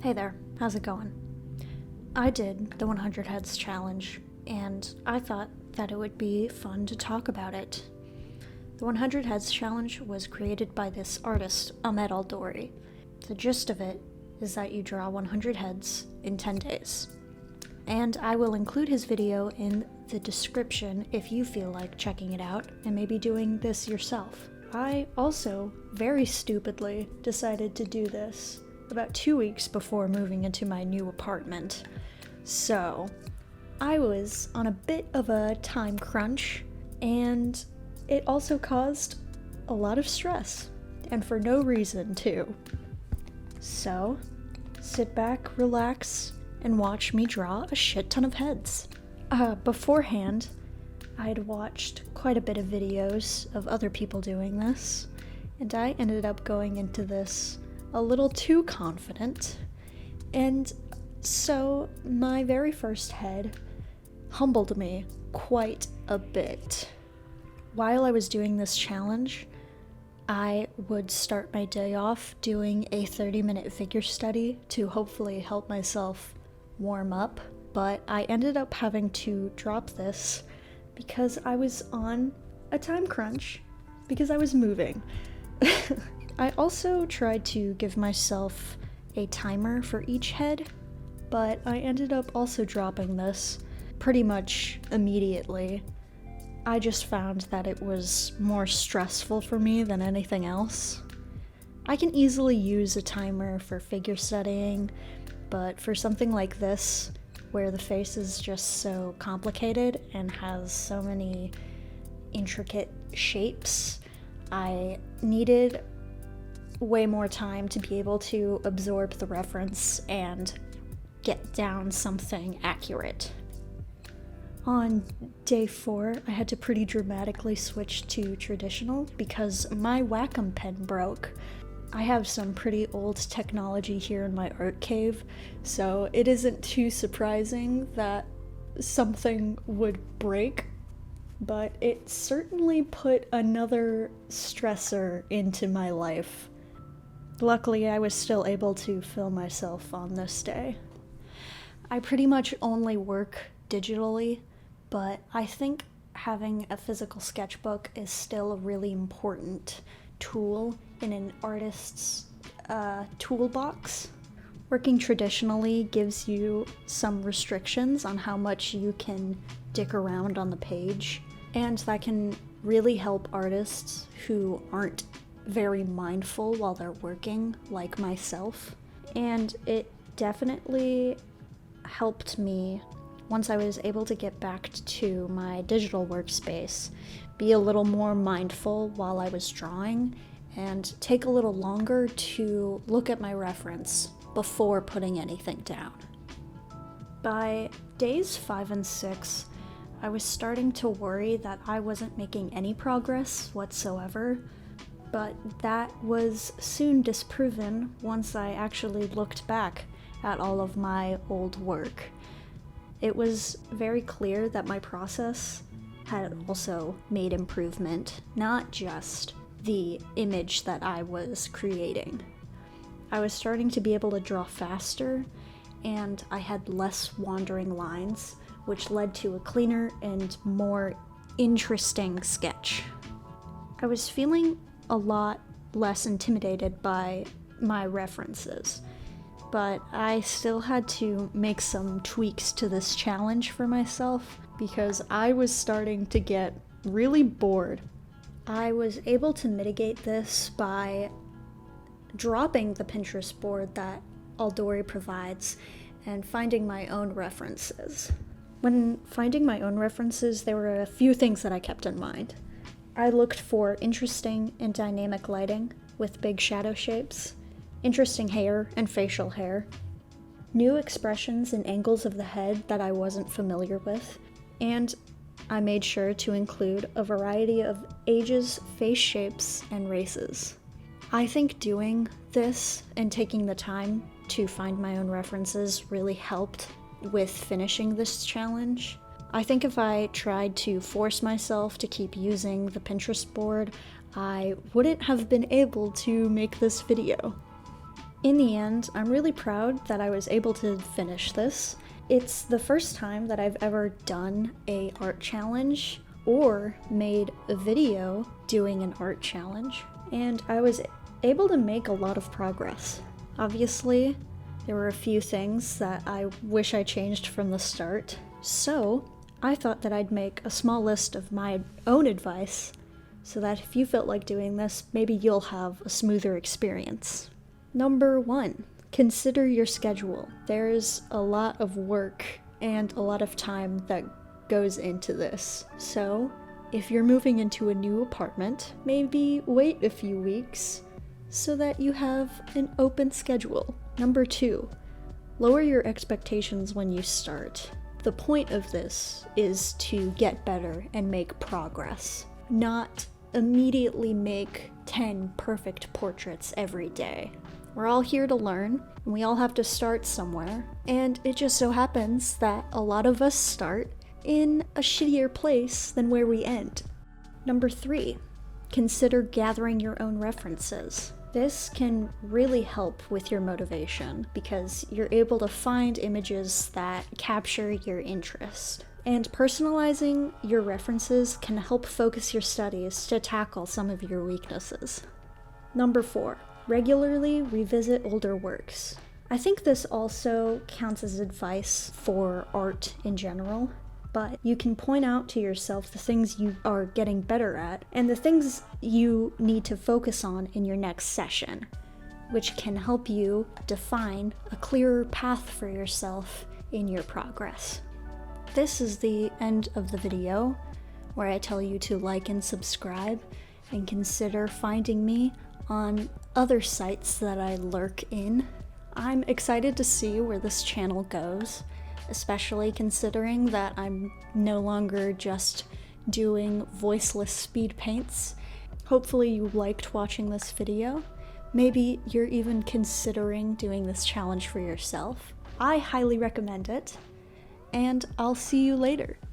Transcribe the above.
Hey there, how's it going? I did the 100 Heads challenge, and I thought that it would be fun to talk about it. The 100 Heads challenge was created by this artist, Ahmed Aldori. The gist of it is that you draw 100 heads in 10 days. And I will include his video in the description if you feel like checking it out and maybe doing this yourself. I also, very stupidly, decided to do this about 2 weeks before moving into my new apartment. So, I was on a bit of a time crunch, and it also caused a lot of stress, and for no reason, too. So, sit back, relax, and watch me draw a shit ton of heads. Beforehand, I'd watched quite a bit of videos of other people doing this, and I ended up going into this a little too confident, and so my very first head humbled me quite a bit. While I was doing this challenge, I would start my day off doing a 30-minute figure study to hopefully help myself warm up, but I ended up having to drop this because I was on a time crunch because I was moving. I also tried to give myself a timer for each head, but I ended up also dropping this pretty much immediately. I just found that it was more stressful for me than anything else. I can easily use a timer for figure studying, but for something like this, where the face is just so complicated and has so many intricate shapes, I needed way more time to be able to absorb the reference and get down something accurate. On day 4, I had to pretty dramatically switch to traditional because my Wacom pen broke. I have some pretty old technology here in my art cave, so it isn't too surprising that something would break, but it certainly put another stressor into my life. Luckily, I was still able to film myself on this day. I pretty much only work digitally, but I think having a physical sketchbook is still a really important tool in an artist's toolbox. Working traditionally gives you some restrictions on how much you can dick around on the page, and that can really help artists who aren't very mindful while they're working, like myself. And it definitely helped me, once I was able to get back to my digital workspace, be a little more mindful while I was drawing and take a little longer to look at my reference before putting anything down. By days 5 and 6, I was starting to worry that I wasn't making any progress whatsoever, but that was soon disproven once I actually looked back at all of my old work. It was very clear that my process had also made improvement, not just the image that I was creating. I was starting to be able to draw faster, and I had less wandering lines, which led to a cleaner and more interesting sketch. I was feeling a lot less intimidated by my references, but I still had to make some tweaks to this challenge for myself because I was starting to get really bored. I was able to mitigate this by dropping the Pinterest board that Aldori provides and finding my own references. When finding my own references, there were a few things that I kept in mind. I looked for interesting and dynamic lighting with big shadow shapes, interesting hair and facial hair, new expressions and angles of the head that I wasn't familiar with, and I made sure to include a variety of ages, face shapes, and races. I think doing this and taking the time to find my own references really helped with finishing this challenge. I think if I tried to force myself to keep using the Pinterest board, I wouldn't have been able to make this video. In the end, I'm really proud that I was able to finish this. It's the first time that I've ever done a art challenge or made a video doing an art challenge, and I was able to make a lot of progress. Obviously, there were a few things that I wish I changed from the start, so I thought that I'd make a small list of my own advice so that if you felt like doing this, maybe you'll have a smoother experience. Number 1, consider your schedule. There's a lot of work and a lot of time that goes into this. So, if you're moving into a new apartment, maybe wait a few weeks so that you have an open schedule. Number 2, lower your expectations when you start. The point of this is to get better and make progress, not immediately make 10 perfect portraits every day. We're all here to learn, and we all have to start somewhere, and it just so happens that a lot of us start in a shittier place than where we end. Number 3, consider gathering your own references. This can really help with your motivation because you're able to find images that capture your interest. And personalizing your references can help focus your studies to tackle some of your weaknesses. Number 4, regularly revisit older works. I think this also counts as advice for art in general, but you can point out to yourself the things you are getting better at and the things you need to focus on in your next session, which can help you define a clearer path for yourself in your progress. This is the end of the video where I tell you to like and subscribe and consider finding me on other sites that I lurk in. I'm excited to see where this channel goes, especially considering that I'm no longer just doing voiceless speed paints. Hopefully you liked watching this video. Maybe you're even considering doing this challenge for yourself. I highly recommend it, and I'll see you later.